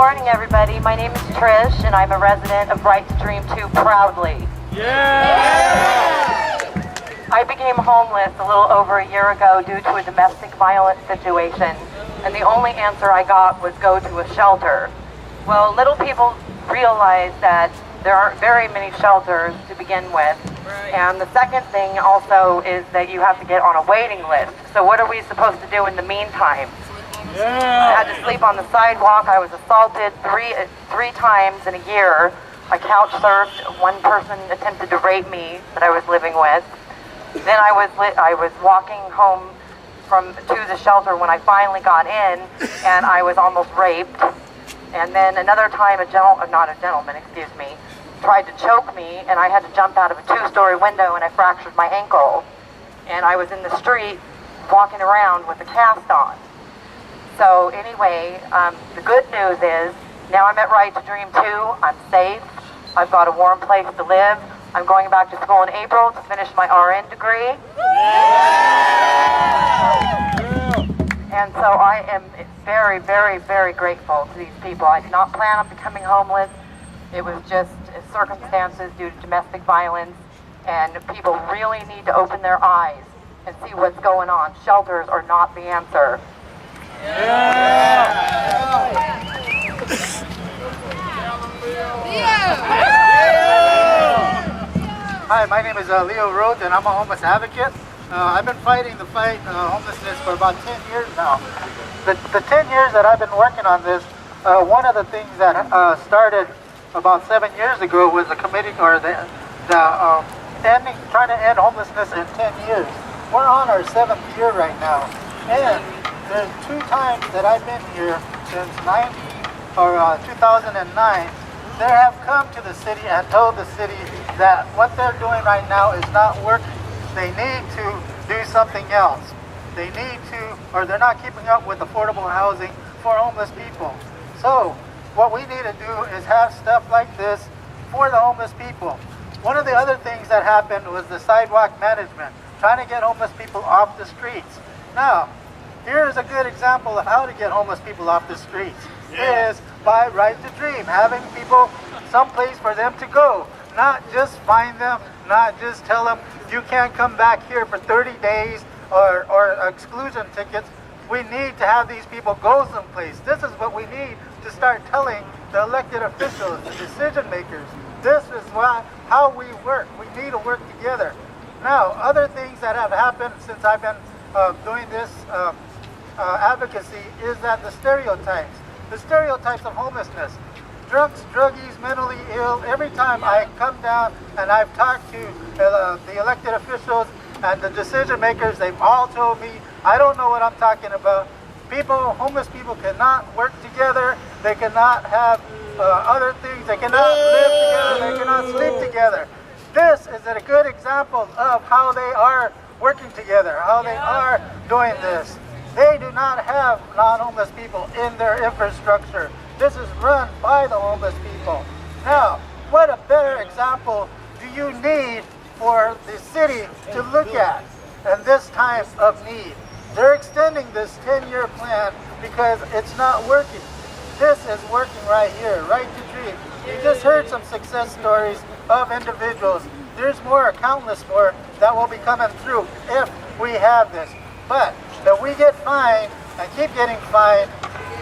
morning, everybody. My name is Trish, and I'm a resident of Right to Dream 2 proudly. Yeah! I became homeless a little over a year ago due to a domestic violence situation, and the only answer I got was go to a shelter. Well, little people realize that there aren't very many shelters to begin with. Right. And the second thing also is that you have to get on a waiting list. So what are we supposed to do in the meantime? Yeah. I had to sleep on the sidewalk. I was assaulted three times in a year. I couch surfed. One person attempted to rape me that I was living with. Then I was walking home to the shelter when I finally got in, and I was almost raped. And then another time, tried to choke me, and I had to jump out of a 2-story window, and I fractured my ankle. And I was in the street walking around with a cast on. So anyway, the good news is now I'm at Right to Dream 2. I'm safe. I've got a warm place to live. I'm going back to school in April to finish my RN degree. And so I am very, very, very grateful to these people. I did not plan on becoming homeless. It was just circumstances due to domestic violence, and people really need to open their eyes and see what's going on. Shelters are not the answer. Hi, my name is Leo Rhodes, and I'm a homeless advocate. I've been fighting the fight homelessness for about 10 years now. The 10 years that I've been working on this, one of the things that started about 7 years ago was the committee, or trying to end homelessness in 10 years. We're on our 7th year right now, and there's 2 times that I've been here since 2009. They have come to the city and told the city that what they're doing right now is not working. They need to do something else. They need to, or they're not keeping up with affordable housing for homeless people. So what we need to do is have stuff like this for the homeless people. One of the other things that happened was the sidewalk management, trying to get homeless people off the streets. Now, here's a good example of how to get homeless people off the streets. Is by Right to Dream, having people someplace for them to go, not just find them, not just tell them you can't come back here for 30 days or exclusion tickets. We need to have these people go someplace. This is what we need to start telling the elected officials, the decision makers. This is how we work. We need to work together. Now, other things that have happened since I've been doing this advocacy is that the stereotypes of homelessness. Drunks, druggies, mentally ill. Every time I come down and I've talked to the elected officials and the decision makers, they've all told me, I don't know what I'm talking about. Homeless people cannot work together. They cannot have other things. They cannot live together. They cannot sleep together. This is a good example of how they are working together, how they are doing this. They do not have non-homeless people in their infrastructure. This is run by the homeless people. Now, what a better example do you need for the city to look at in this time of need? They're extending this 10-year plan because it's not working. This is working right here, Right to Dream. You just heard some success stories of individuals. There's more, countless more, that will be coming through if we have this. But if we get fined and keep getting fined,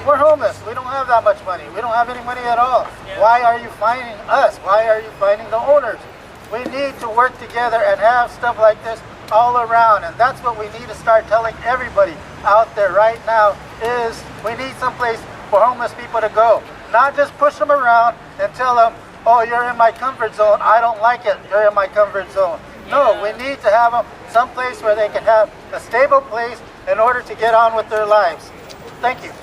we're homeless. We don't have that much money. We don't have any money at all. Why are you fining us? Why are you fining the owners? We need to work together and have stuff like this all around, and that's what we need to start telling everybody out there right now is we need someplace for homeless people to go. Not just push them around and tell them, oh, you're in my comfort zone. I don't like it. You're in my comfort zone. No, we need to have them someplace where they can have a stable place in order to get on with their lives. Thank you.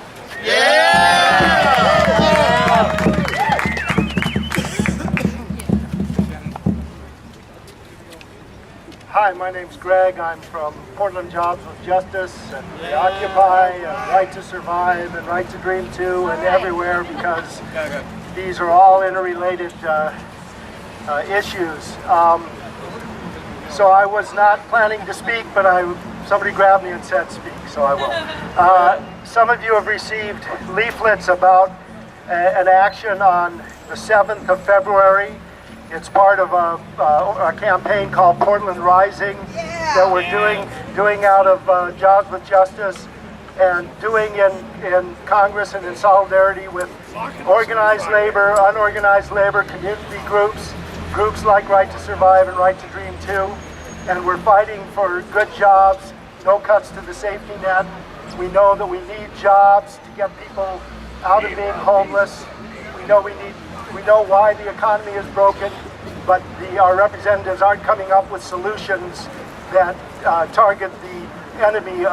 Hi, my name's Greg. I'm from Portlan Jobs with Justice and the Occupy, and Right to Survive, and Right to Dream 2, and everywhere, because these are all interrelated issues. So I was not planning to speak, but somebody grabbed me and said speak, so I will. Some of you have received leaflets about an action on the 7th of February. It's part of a campaign called Portlan Rising that we're doing out of Jobs with Justice and doing in Congress and in solidarity with organized labor, unorganized labor, community groups like Right to Survive and Right to Dream Too. And we're fighting for good jobs, no cuts to the safety net. We know that we need jobs to get people out of being homeless. We know why the economy is broken, but our representatives aren't coming up with solutions that target the enemy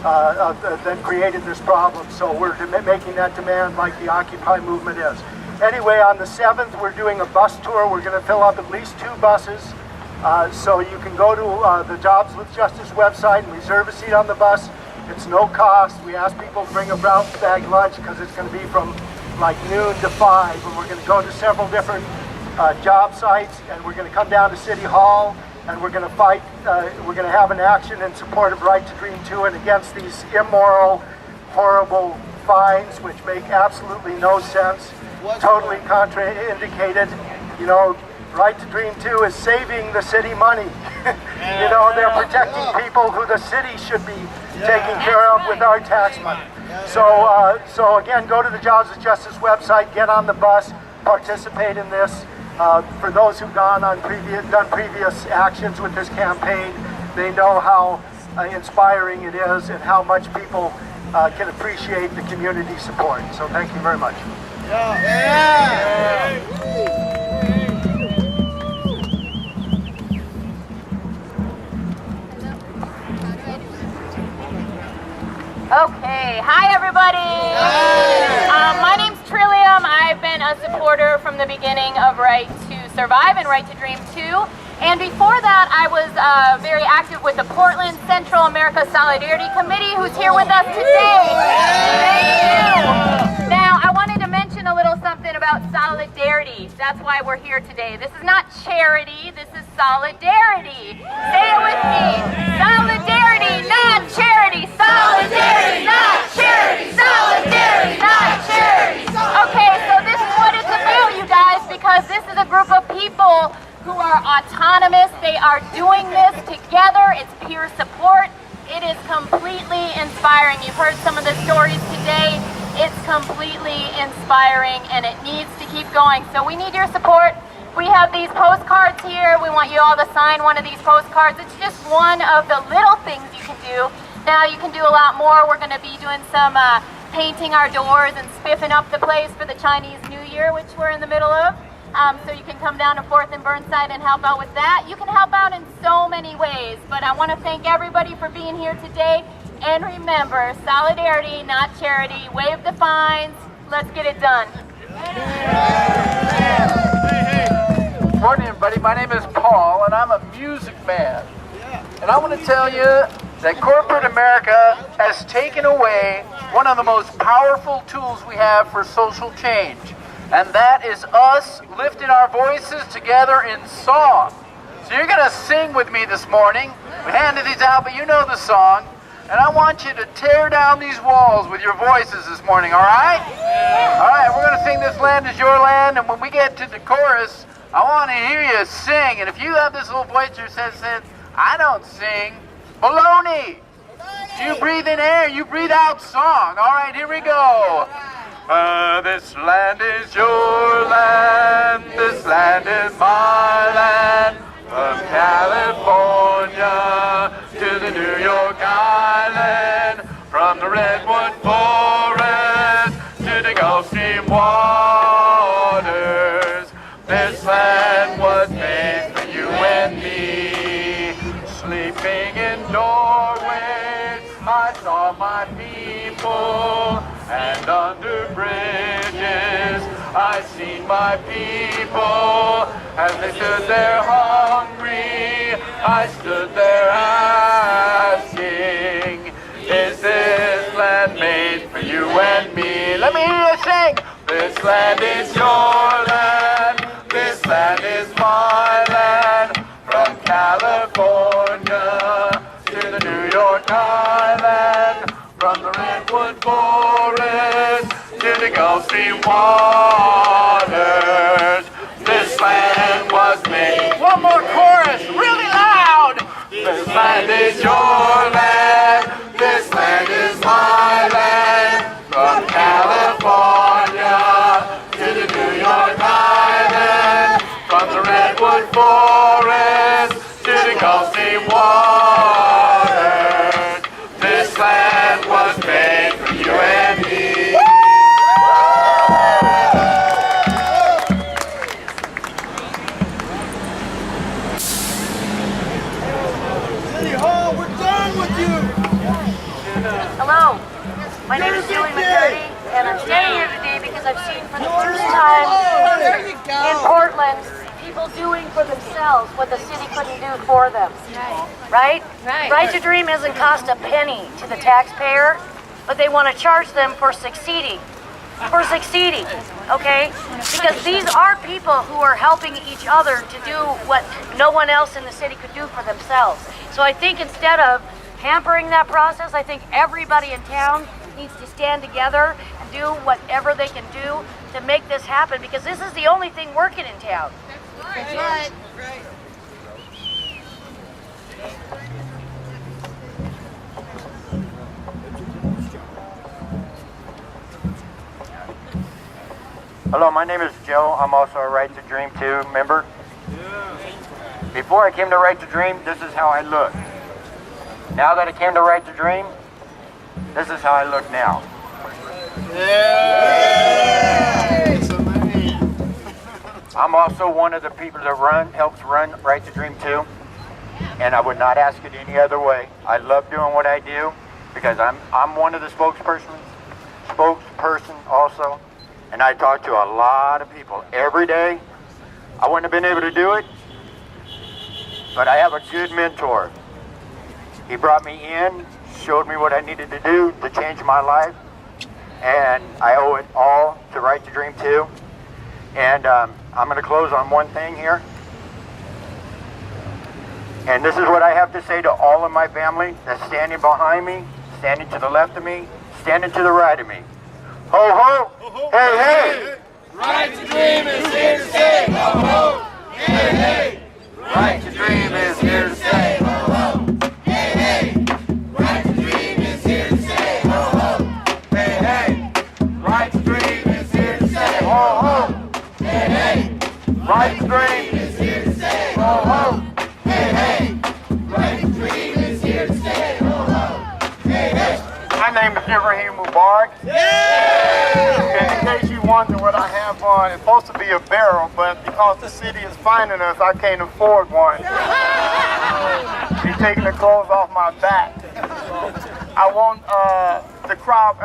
that created this problem. So we're making that demand like the Occupy movement is. Anyway, on the 7th, we're doing a bus tour. We're going to fill up at least 2 buses. So you can go to the Jobs with Justice website and reserve a seat on the bus. It's no cost. We ask people to bring a brown bag lunch because it's going to be from like noon to 5. And we're going to go to several different job sites, and we're going to come down to City Hall, and we're going to fight. We're going to have an action in support of Right to Dream Too and against these immoral, horrible fines, which make absolutely no sense, totally contraindicated. You know, Right to Dream Too is saving the city money. You know, they're protecting people who the city should be taking care of with our tax money. So again, go to the Jobs with Justice website, get on the bus, participate in this. For those who've done previous actions with this campaign, they know how inspiring it is and how much people can appreciate the community support. So thank you very much. Okay, hi everybody. My name's Trillium. I've been a supporter from the beginning of Right to Survive and Right to Dream Too. And before that, I was very active with the Portlan Central America Solidarity Committee, who's here with us today. Thank you. Now, I wanted to mention a little something about solidarity. That's why we're here today. This is not charity, this is solidarity. Say it with me. Solidarity, not charity. Solidarity, not charity. Solidarity, not charity. Okay, so this is what it's about, you guys, because this is a group of people who are autonomous. They are doing this together. It's peer support. It is completely inspiring. You've heard some of the stories today. It's completely inspiring, and it needs to keep going. So we need your support. We have these postcards here. We want you all to sign one of these postcards. It's just one of the little things you can do. Now you can do a lot more. We're going to be doing some painting our doors and spiffing up the place for the Chinese New Year, which we're in the middle of. So you can come down to 4th and Burnside and help out with that. You can help out in so many ways, but I want to thank everybody for being here today. And remember, solidarity, not charity. Waive the fines. Let's get it done. Morning, everybody. My name is Paul, and I'm a music man. And I want to tell you that corporate America has taken away one of the most powerful tools we have for social change. And that is us lifting our voices together in song. So you're going to sing with me this morning. We handed these out, but you know the song. And I want you to tear down these walls with your voices this morning, all right? All right, we're going to sing This Land Is Your Land. And when we get to the chorus, I want to hear you sing. And if you have this little voice that says, I don't sing, baloney. You breathe in air, you breathe out song. All right, here we go. This land is your land, this land is my land. From California to the New York Island, from the Redwood Forest to the Gulf Stream waters. This land was made for you and me. Sleeping in doorways, I saw my people. And under bridges, I seen my people. As they stood there hungry, I stood there asking, is this land made for you and me? Let me hear you sing. This land is your land. This land is my land. From California to the New York Island. From the Redwood Forest to the Gulf Stream waters. This land was made. One more chorus, really loud. This land is your land. This land is my land. From California to the New York Island. From the redwood forest to the Gulf Stream waters. This land was made for you and me. Hello, my name is Julie McCurdy, and I'm standing here today because I've seen for the first time in Portland people doing for themselves what the city couldn't do for them. Right? Right to Dream doesn't cost a penny to the taxpayer, but they want to charge them for succeeding. Okay? Because these are people who are helping each other to do what no one else in the city could do for themselves. So I think instead of hampering that process, I think everybody in town needs to stand together and do whatever they can do to make this happen, because this is the only thing working in town. That's right. Hello, my name is Joe. I'm also a Right to Dream 2 member. Before I came to Right to Dream, this is how I looked. Now that I came to Right to Dream, this is how I look now. I'm also one of the people that helps run Right to Dream 2, and I would not ask it any other way. I love doing what I do because I'm one of the spokesperson also, and I talk to a lot of people every day. I wouldn't have been able to do it, but I have a good mentor. He brought me in, showed me what I needed to do to change my life, and I owe it all to Right to Dream 2. And I'm going to close on one thing here. And this is what I have to say to all of my family that's standing behind me, standing to the left of me, standing to the right of me. Ho ho! Hey hey! Right to Dream is here to stay. Ho ho! Hey hey! Right to Dream is here to stay. Ho ho! Hey hey! Right to Dream is here to stay. Ho ho! Hey hey! Right to Dream is here to stay. Ho ho! Hey hey! Right to Dream is here to stay. Ho ho! Hey hey! Right to Dream is here to stay. Ho ho! Hey hey! My name is Ibrahim Mubarak. In case you wonder what I have on, it's supposed to be a barrel, but because the city is finding us, I can't afford one. They're taking the clothes off my back. I want the crowd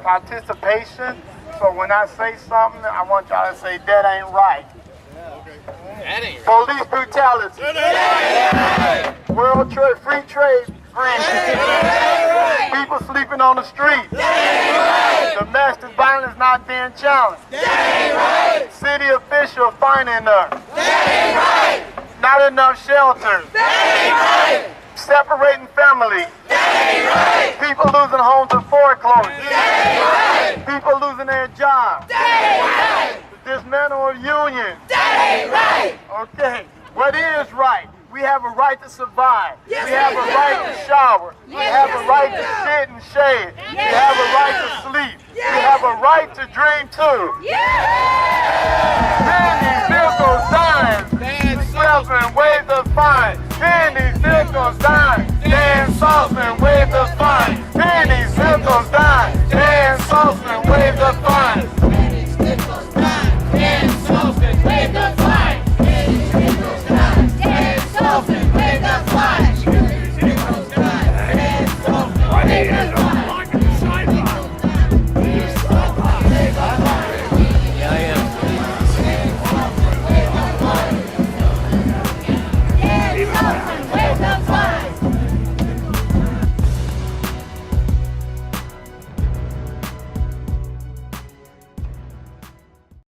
participation, so when I say something, I want y'all to say, that ain't right. Police brutality. World trade, free trade. People sleeping on the street. Domestic violence not being challenged. City official finding us. Not enough shelters. Separating families. People losing homes to foreclosure. People losing their jobs. Dismantle of unions. Okay, what is right? We have a right to survive. We have a right to shower. We have a right to sit and shade. We have a right to sleep. We have a right to dream too. Man, these vehicles dying. Stand soft and wave the fine. Man, these vehicles dying. Stand soft and